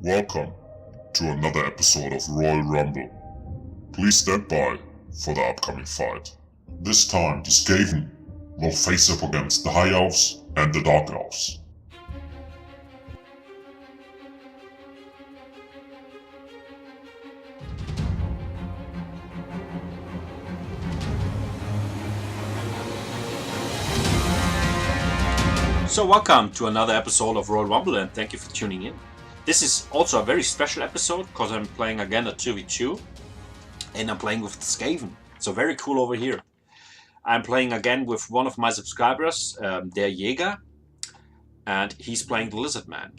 Welcome to another episode of Royal Rumble. Please stand by for the upcoming fight. This time the Skaven will face up against the High Elves and the Dark Elves. So welcome to another episode of Royal Rumble and thank you for tuning in. This is also a very special episode because I'm playing again a 2v2 and I'm playing with the Skaven. So very cool over here. I'm playing again with one of my subscribers, der Jäger, and he's playing the Lizard Man.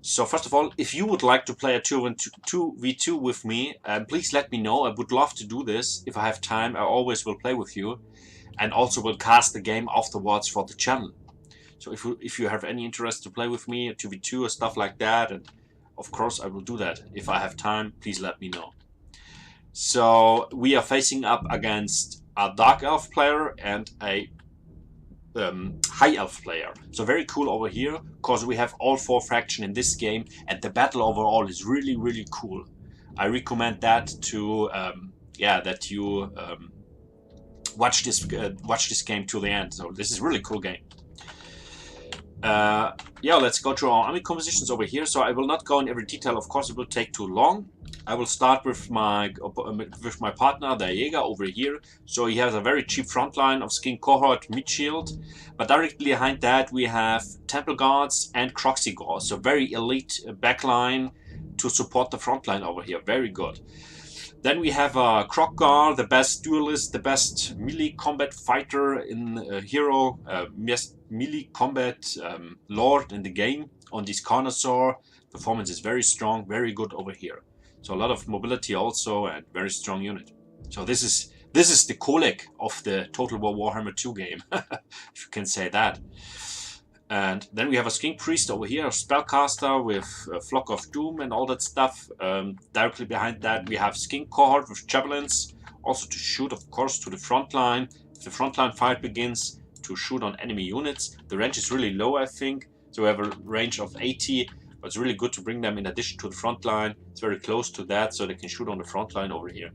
So first of all, if you would like to play a 2v2 with me, please let me know. I would love to do this. If I have time, I always will play with you and also will cast the game afterwards for the channel. So if you have any interest to play with me, a 2v2 or stuff like that, and of course I will do that. If I have time, please let me know. So we are facing up against a Dark Elf player and a High Elf player. So very cool over here, because we have all four factions in this game, and the battle overall is really, really cool. I recommend that to that you watch this game to the end. So this is a really cool game. Let's go to our army compositions over here. So I will not go in every detail, of course it will take too long. I will start with my partner, the Jäger, over here. So he has a very cheap front line of Skin Cohort mid shield, but directly behind that we have Temple Guards and Croxy Gauls. So very elite backline to support the front line over here. Very good. Then we have a Croc-Gar, the best duelist, the best melee combat fighter in hero, best melee combat lord in the game on this Carnosaur. Performance is very strong, very good over here. So a lot of mobility also and very strong unit. So this is the colic of the Total War Warhammer 2 game, if you can say that. And then we have a Skink Priest over here, a Spellcaster with a Flock of Doom and all that stuff. Directly behind that we have Skink Cohort with Javelins, also to shoot, of course, to the front line. If the front line fight begins, to shoot on enemy units. The range is really low, I think. So we have a range of 80, but it's really good to bring them in addition to the front line. It's very close to that, so they can shoot on the front line over here.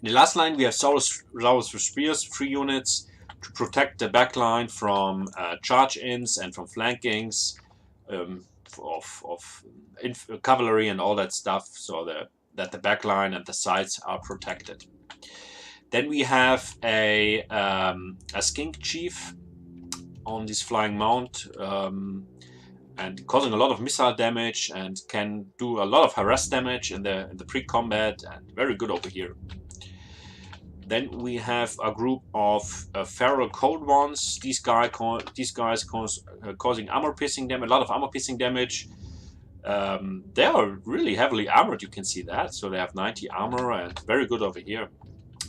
In the last line, we have Saurus with Spears, 3 units. To protect the backline from charge-ins and from flankings of cavalry and all that stuff, so that the backline and the sides are protected. Then we have a Skink Chief on this flying mount and causing a lot of missile damage and can do a lot of harass damage in the pre-combat, and very good over here. Then we have a group of feral cold ones. These guys causing armor piercing damage, a lot of armor piercing damage. They are really heavily armored, you can see that. So they have 90 armor and very good over here.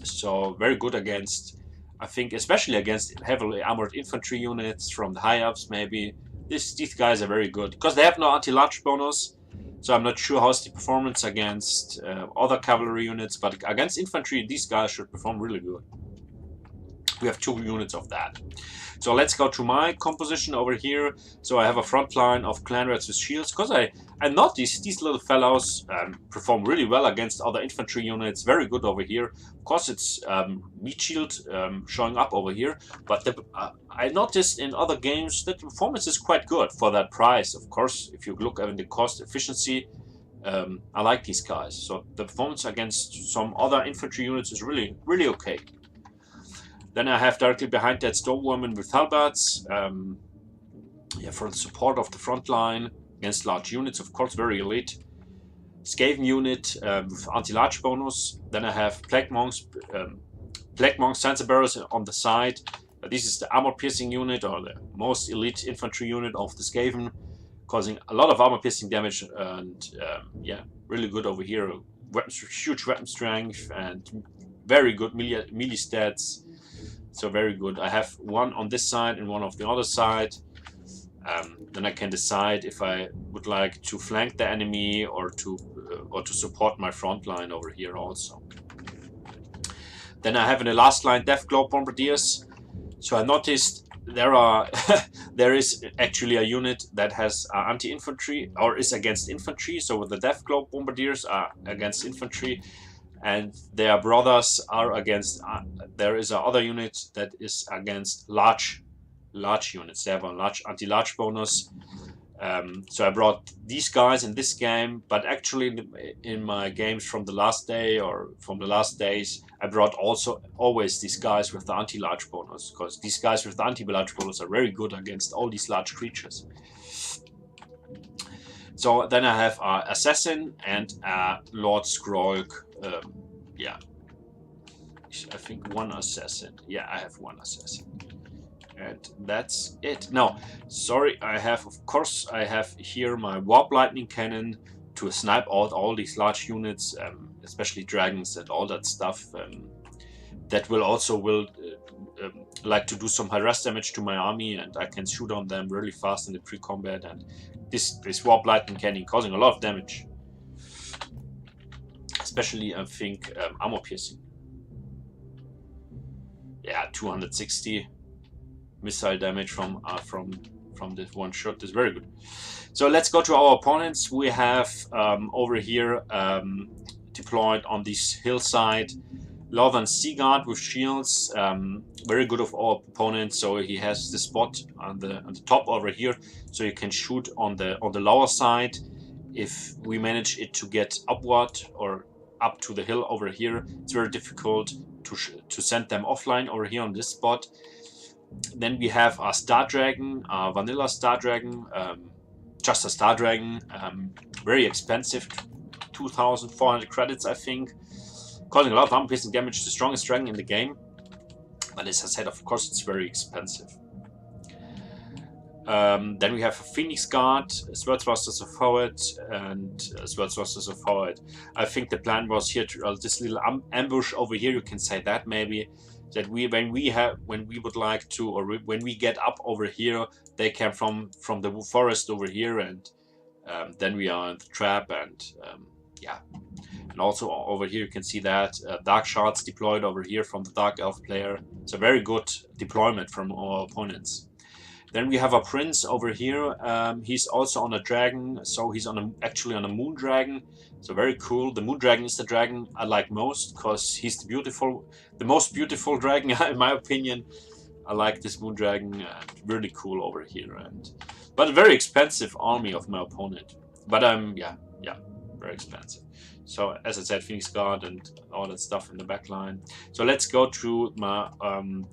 So very good against, I think, especially against heavily armored infantry units from the High Elves maybe. These guys are very good because they have no anti-large bonus. So I'm not sure how's the performance against other cavalry units, but against infantry, these guys should perform really good. We have 2 units of that. So let's go to my composition over here. So I have a front line of clan rats with shields, because I noticed these little fellows perform really well against other infantry units. Very good over here. Of course, it's meat shield showing up over here, but I noticed in other games that the performance is quite good for that price. Of course, if you look at the cost efficiency, I like these guys. So the performance against some other infantry units is really, really okay. Then I have directly behind that Stormwoman with halberds, for the support of the front line against large units, of course, very elite. Skaven unit with anti-large bonus. Then I have Plague Monks, Censer Bearers on the side. This is the armor piercing unit, or the most elite infantry unit of the Skaven, causing a lot of armor piercing damage, and really good over here. Huge weapon strength and very good melee stats. So very good. I have one on this side and one on the other side. Then I can decide if I would like to flank the enemy or to support my front line over here also. Then I have in the last line Deathglow Bombardiers. So I noticed there is actually a unit that has anti-infantry or is against infantry. So the Death Globe Bombardiers are against infantry, and their brothers are against. There is another unit that is against large units. They have a large anti-large bonus. So I brought these guys in this game, but actually in my games from the last day or from the last days, I brought also always these guys with the anti-large bonus, because these guys with the anti-large bonus are very good against all these large creatures. So then I have a Assassin and a Lord Skrolk. Yeah, I think one Assassin. Yeah, I have one Assassin. And that's it. No, sorry, of course, I have here my Warp Lightning Cannon to snipe out all these large units, especially dragons and all that stuff. That will also like to do some harass damage to my army, and I can shoot on them really fast in the pre-combat. And this Warp Lightning Cannon causing a lot of damage, especially I think armor piercing. Yeah, 260. Missile damage from this one shot is very good. So let's go to our opponents. We have over here deployed on this hillside Northern Sea Guard with shields, very good of our opponent. So he has the spot on the top over here, so you can shoot on the lower side. If we manage it to get upward or up to the hill over here, it's very difficult to send them offline over here on this spot. Then we have a Star Dragon, a vanilla Star Dragon, just a Star Dragon, very expensive, 2,400 credits I think, causing a lot of armor piercing damage, the strongest dragon in the game. But as I said, of course, it's very expensive. Then we have a Phoenix Guard, Sword Thrusters of Howard, and Sword Thrusters of Howard. I think the plan was here to this little ambush over here. You can say that maybe. That when we would like to, or when we get up over here, they came from the forest over here, and then we are in the trap, and yeah. And also over here you can see that Dark Shards deployed over here from the Dark Elf player. It's a very good deployment from our opponents. Then we have a Prince over here. He's also on a dragon, so he's actually on a Moon Dragon. So very cool. The Moon Dragon is the dragon I like most, because he's the most beautiful dragon in my opinion. I like this Moon Dragon. Really cool over here, but a very expensive army of my opponent. But yeah, very expensive. So as I said, Phoenix Guard and all that stuff in the back line. So let's go to my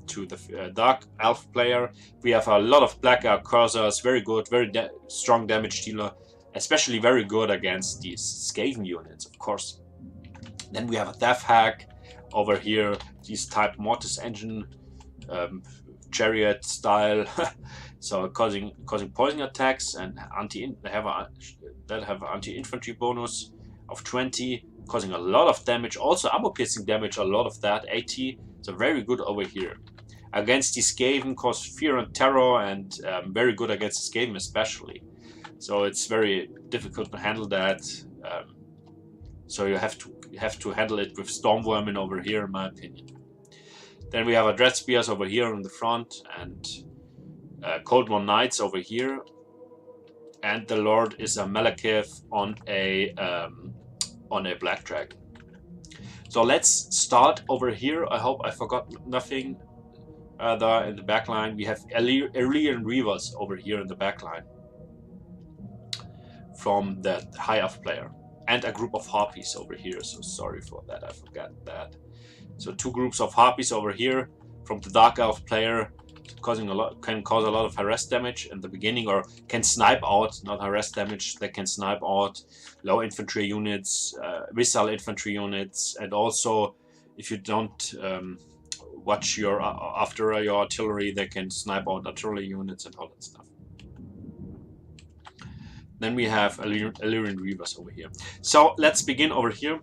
to the Dark Elf player. We have a lot of black cursors, very good, very strong damage dealer, especially very good against these Skaven units, of course. Then we have a Death Hack over here, these type Mortis Engine, chariot style, so causing poison attacks, and they have anti-infantry bonus of 20, causing a lot of damage, also armor piercing damage, a lot of that, 80. So very good over here against the Skaven, cause fear and terror, and very good against the Skaven especially. So it's very difficult to handle that. So you have to handle it with Stormvermin over here, in my opinion. Then we have a Dread Spears over here on the front, and Cold One Knights over here. And the Lord is a Malekith on a Black Dragon. So let's start over here. I hope I forgot nothing there in the back line. We have Illyrian Reavers over here in the back line from the High Elf player, and a group of Harpies over here. So sorry for that, I forgot that. So two groups of Harpies over here from the Dark Elf player, can cause a lot of harass damage in the beginning, or can snipe out, not harass damage, they can snipe out low infantry units, missile infantry units, and also if you don't watch after your artillery, they can snipe out artillery units and all that stuff. Then we have Illyrian Reavers over here. So let's begin over here.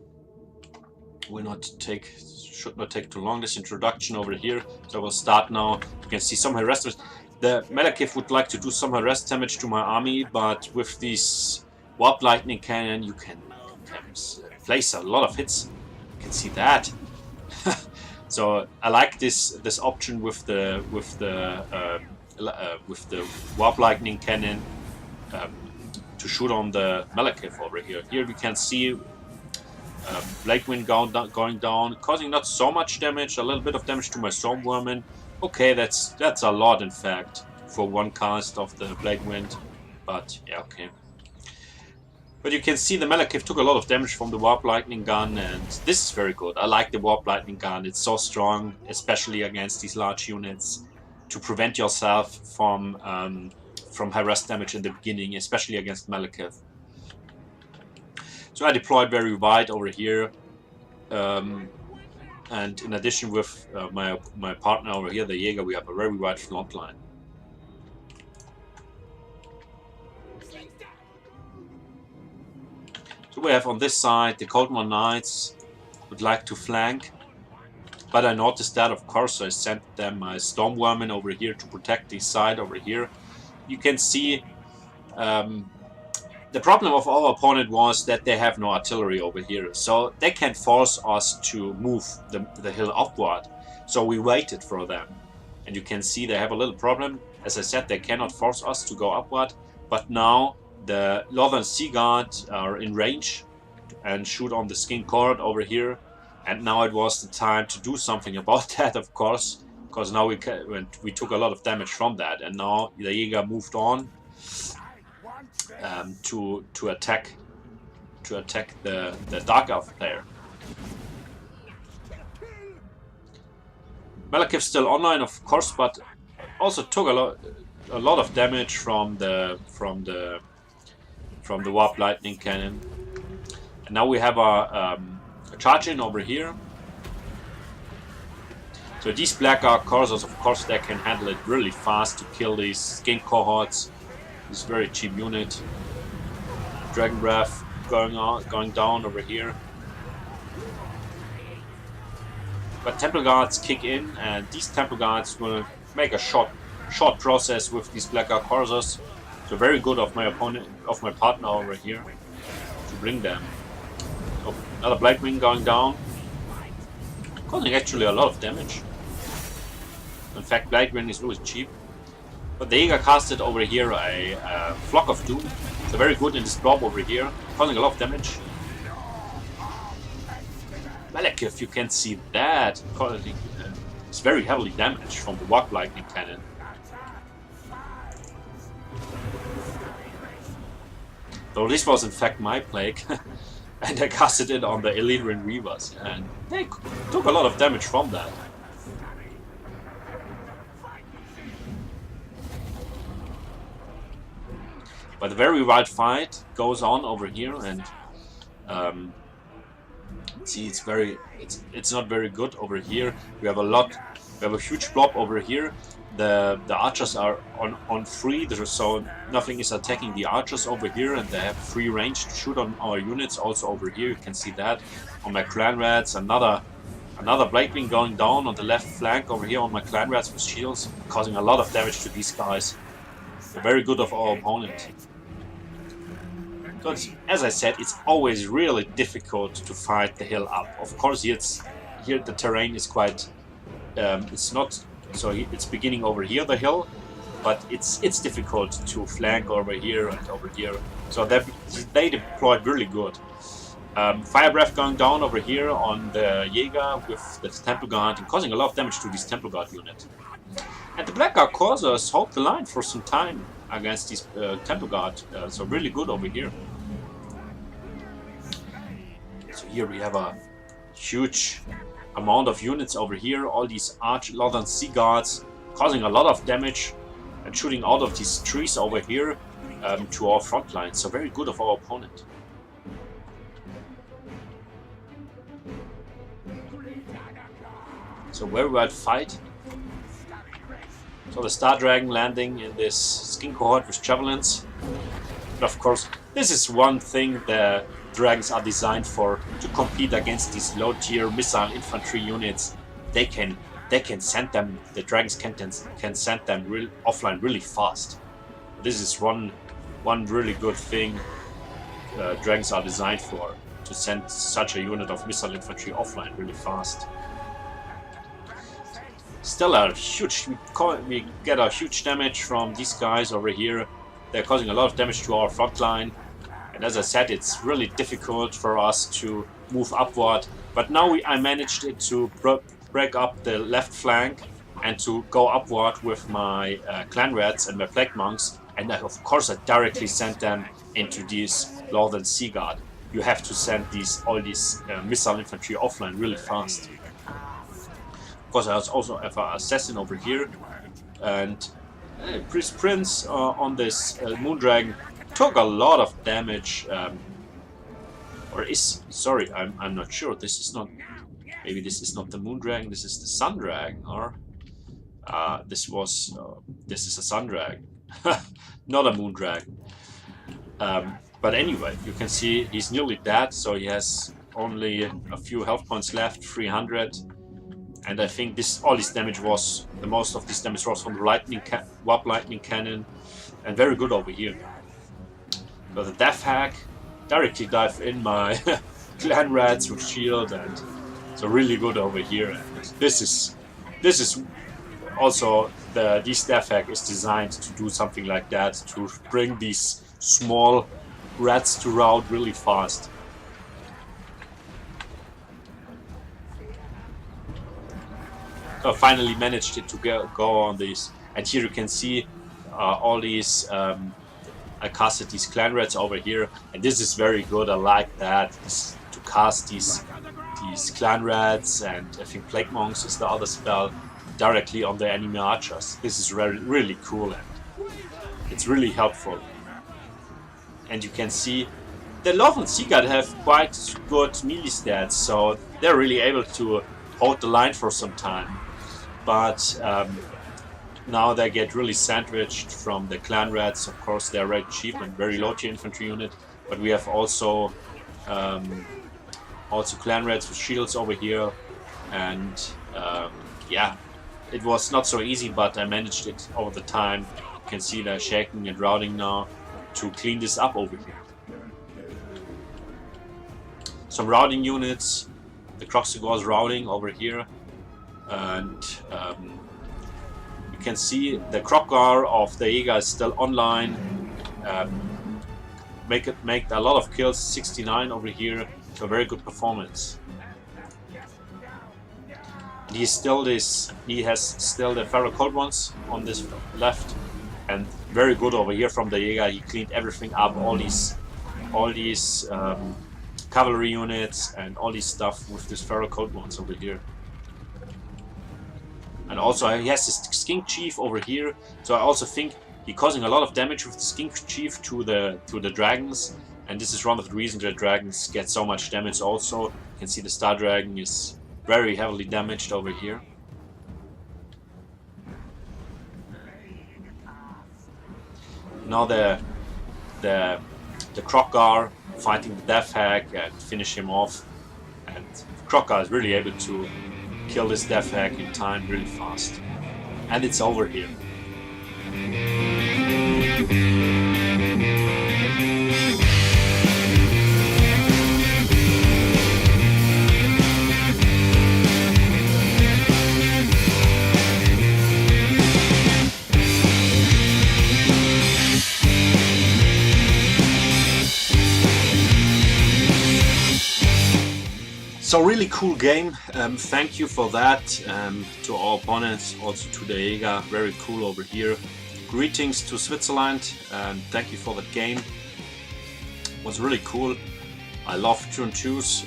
Should not take too long, this introduction over here. So we'll start now. You can see some harass damage. The Malekith would like to do some harass damage to my army, but with this Warp Lightning Cannon you can place a lot of hits. You can see that. So I like this option with the warp lightning cannon to shoot on the Malekith over here. Here we can see Blade Wind going down, causing not so much damage, a little bit of damage to my Stormvermin. Okay, that's a lot in fact for one cast of the Blade Wind, but yeah, okay. But you can see the Malekith took a lot of damage from the Warp Lightning Gun, and this is very good. I like the Warp Lightning Gun. It's so strong, especially against these large units, to prevent yourself from harass damage in the beginning, especially against Malekith. So I deployed very wide over here, and in addition with my partner over here, the Jäger, we have a very wide front line. So we have on this side the Cold War Knights would like to flank, but I noticed that, of course, so I sent them my Stormvermin over here to protect this side over here. You can see the problem of our opponent was that they have no artillery over here, so they can force us to move the hill upward. So we waited for them, and you can see they have a little problem. As I said, they cannot force us to go upward, but now the Northern Sea Guard are in range and shoot on the Skin Court over here, and now it was the time to do something about that, of course, because now we took a lot of damage from that, and now the Jäger moved on to attack the Dark Elf player. Malekith still online, of course, but also took a lot of damage from the Warp Lightning Cannon. And now we have a charge in over here. So these Black Ark Corsairs, of course, they can handle it really fast to kill these Skin Cohorts. This very cheap unit. Dragon Breath going down over here. But Temple Guards kick in, and these Temple Guards will make a short process with these Black Ark Corsairs. So very good of my partner over here to bring them. So another Blade Wing going down, causing actually a lot of damage. In fact, Blade Wing is really cheap. But the Jäger casted over here a Flock of Doom. So very good in this blob over here, causing a lot of damage. Malekith, you can see that, it's very heavily damaged from the Warp Lightning Cannon. So this was in fact my plague, and I casted it on the Illyrian Reavers, and they took a lot of damage from that. But the very wide fight goes on over here, and see, it's not very good over here. We have a huge blob over here. The archers are on free, so nothing is attacking the archers over here, and they have free range to shoot on our units. Also over here, you can see that on my clan rats. Another Blade Wing going down on the left flank over here on my clan rats with shields, causing a lot of damage to these guys. They're very good of our opponent. So as I said, it's always really difficult to fight the hill up. Of course, here the terrain is quite. It's not. So it's beginning over here, the hill, but it's difficult to flank over here and over here. So they deployed really good. Fire Breath going down over here on the Jäger with the Temple Guard and causing a lot of damage to this Temple Guard unit. And the Black Ark Corsairs hold the line for some time against this Temple Guard, so really good over here. So here we have a huge amount of units over here, all these Northern Sea Guards causing a lot of damage and shooting out of these trees over here to our front line, so very good of our opponent. So very wide fight. So the Star Dragon landing in this Skin Cohort with Javelins. And of course, this is one thing the Dragons are designed for, to compete against these low-tier missile infantry units. They can send them. The Dragons can send them offline really fast. This is one really good thing Dragons are designed for, to send such a unit of missile infantry offline really fast. still a huge, we get a huge damage from these guys over here. They're causing a lot of damage to our front line. And as I said, it's really difficult for us to move upward. But now I managed it to break up the left flank and to go upward with my clan rats and my plague monks. And of course I directly sent them into this Northern Sea Guard. You have to send all these missile infantry offline really fast. Of course I also have an assassin over here. And Prince on this Moondragon took a lot of damage. Sorry, I'm not sure. This is not... Maybe this is not the Moondragon, this is the Sun Dragon, or... this is a Sun Dragon. Not a Moondragon. But anyway, you can see he's nearly dead, so he has only a few health points left, 300. And I think all this damage was, the most of this damage was from the warp lightning cannon, and very good over here. So the death hack directly dive in my clan rats with shield, and so really good over here. And this is also this death hack is designed to do something like that, to bring these small rats to rout really fast. So I finally managed it to go on this, and here you can see all these. I casted these clan rats over here, and this is very good. I like that, to cast these clan rats, and I think plague monks is the other spell, directly on the enemy archers. This is really cool, and it's really helpful. And you can see the Northern Sea Guard have quite good melee stats, so they're really able to hold the line for some time. But now they get really sandwiched from the clan rats. Of course, they're very cheap and very low tier infantry unit. But we have also clan rats with shields over here, and yeah, it was not so easy, but I managed it over the time. You can see they're shaking and routing now to clean this up over here. Some routing units. The Croxigor is routing over here, and you can see the Crocar of the Jäger is still online. Make a lot of kills, 69 over here, so very good performance. He has still the Pharaoh Cold ones on this left, and very good over here from the Jäger. He cleaned everything up, all these cavalry units and all this stuff with this Pharaoh Cold ones over here. And also he has this Skink Chief over here, so I also think he's causing a lot of damage with the Skink Chief to the dragons, and this is one of the reasons the dragons get so much damage also. You can see the Star Dragon is very heavily damaged over here. Now the Crocar fighting the Death Hag and finish him off, and Crocar is really able to kill this Death Hag in time really fast. And it's over here. So really cool game, thank you for that, to our opponents, also to the Jäger, very cool over here. Greetings to Switzerland, and thank you for that game. It was really cool. I love turn 2s.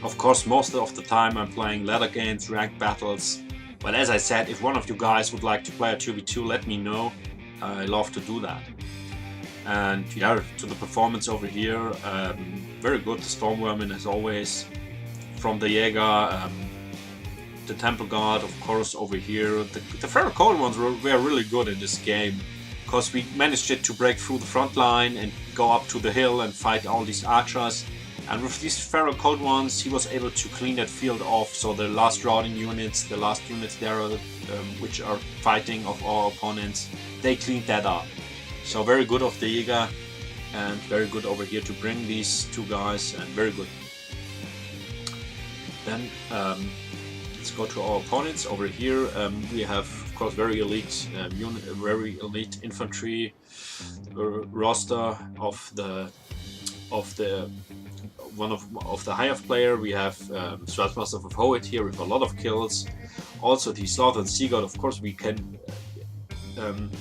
Of course, most of the time I'm playing ladder games, ranked battles, but as I said, if one of you guys would like to play a 2v2, let me know. I love to do that. And yeah, to the performance over here, very good. The Stormvermin as always. From the Jäger, the Temple Guard, of course, over here. The Pharaoh Cold ones were really good in this game, because we managed it to break through the front line and go up to the hill and fight all these archers. And with these Pharaoh Cold ones, he was able to clean that field off. So the last routing units, the last units there, which are fighting of our opponents, they cleaned that up. So very good of the Jäger, and very good over here to bring these two guys, and very good. Then let's go to our opponents. Over here, we have, of course, very elite infantry roster of the one of the higher player. We have Stratomaster of Howitt here with a lot of kills. Also the Slaughter and Sea God, of course, we can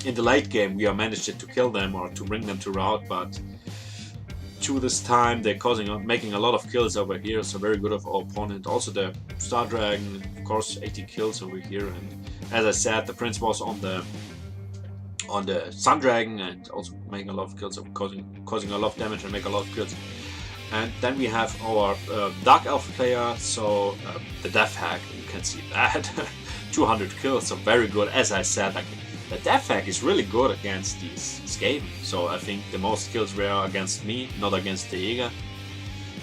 in the late game we are managed to kill them or to bring them to rout, but to this time they're making a lot of kills over here, so very good of our opponent. Also the Star Dragon, of course, 80 kills over here, and as I said, the Prince was on the Sun Dragon and also making a lot of kills, so causing a lot of damage and making a lot of kills. And then we have our Dark Elf player, so the Death Hack, you can see that. 200 kills, so very good. As I said, like, the Death Hack is really good against these Skaven, so I think the most kills were against me, not against the Jäger.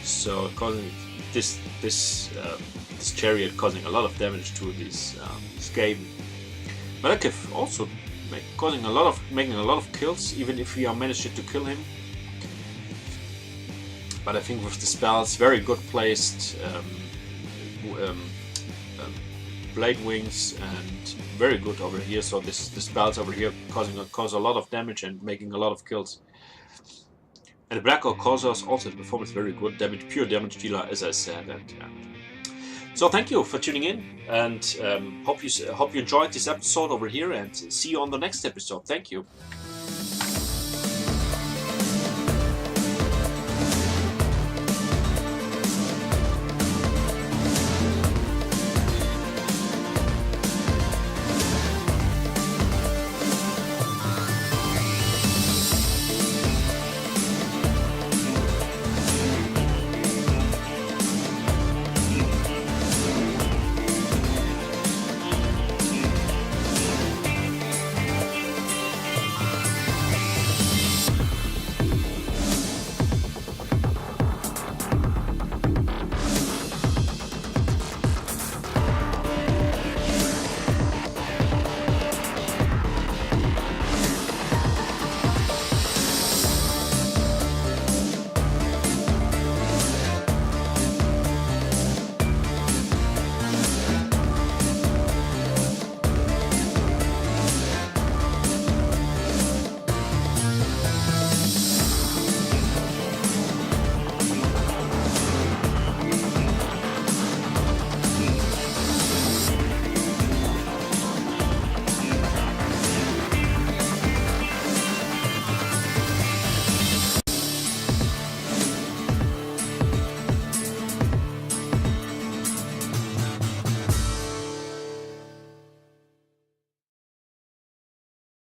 So causing this chariot causing a lot of damage to these Skaven. Malekith also making a lot of kills, even if we are managed to kill him. But I think with the spells, very good placed blade wings and very good over here. So the spells over here cause a lot of damage and making a lot of kills. And the Black Orc Corsairs also the performance very good, pure damage dealer, as I said. And so thank you for tuning in, and hope you enjoyed this episode over here, and see you on the next episode. Thank you.